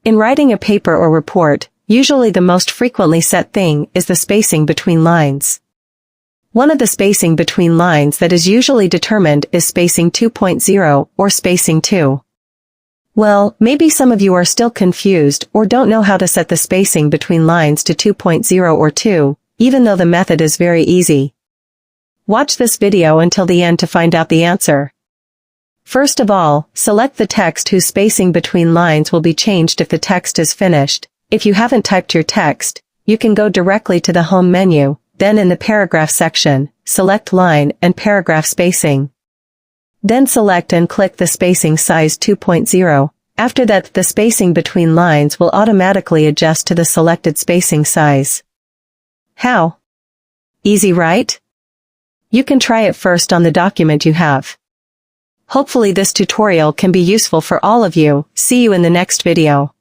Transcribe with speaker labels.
Speaker 1: In writing a paper or report, usually the most frequently set thing is the spacing between lines. One of the spacing between lines that is usually determined is spacing 2.0 or spacing 2. Well, maybe some of you are still confused or don't know how to set the spacing between lines to 2.0 or 2, even though the method is very easy. Watch this video until the end to find out the answer. First of all, select the text whose spacing between lines will be changed if the text is finished. If you haven't typed your text, you can go directly to the Home menu, then in the Paragraph section, select Line and Paragraph Spacing. Then select and click the spacing size 2.0. After that, the spacing between lines will automatically adjust to the selected spacing size. How? Easy, right? You can try it first on the document you have. Hopefully this tutorial can be useful for all of you. See you in the next video.